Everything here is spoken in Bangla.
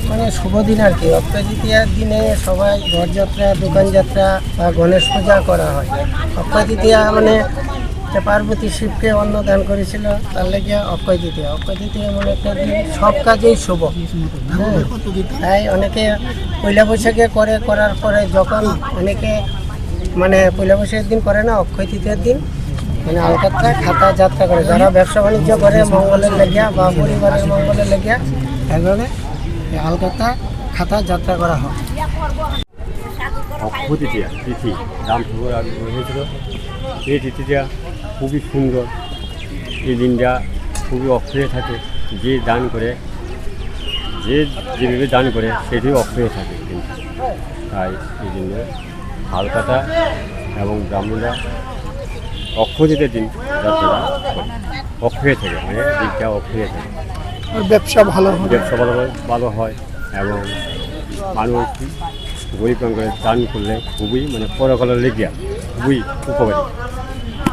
মানে শুভ দিন আর কি, অক্ষয় তৃতীয়ার দিনে সবাই রথযাত্রা, দোকান যাত্রা বা গণেশ পূজা করা হয়। অক্ষয় তৃতীয়া মানে যে পার্বতী শিবকে অন্ন দান করেছিল, তার লেগে অক্ষয় তৃতীয়া। অক্ষয় তৃতীয়া মানে একটা দিন সব কাজেই শুভ। হ্যাঁ, তাই অনেকে পয়লা বৈশাখে করে, করার পরে যখন অনেকে মানে পয়লা বৈশাখের দিন করে না, অক্ষয় তৃতীয়ার দিন মানে আলকাত্রা খাতা যাত্রা করে, যারা ব্যবসা বাণিজ্য করে মঙ্গলের লেগিয়া বা পরিবারের মঙ্গলের লেগিয়া, এভাবে আলকাতা খাতা যাত্রা করা হয়। অক্ষয় তৃতীয়া তিথি রাম ঠাকুর আবির্ভাব হয়েছিল। এই তিথিটা খুবই সুন্দর। এই দিনটা খুবই অক্ষয় থাকে। যে দান করে, যে যেভাবে দান করে সেটাই অক্ষয় থাকে। কিন্তু তাই এই জন্য হালকাতা এবং ব্রাহ্মণরা অক্ষয় তৃতীয়ার দিন যাত্রাটা অক্ষয় থাকে, মানে দিনটা অক্ষয় থাকে। ব্যবসা ভালো হয়, ব্যবসা ভালো হয় এবং মানুষ গরিব করে দান করলে খুবই মানে পরকালের লেগিয়া খুবই উপকারী।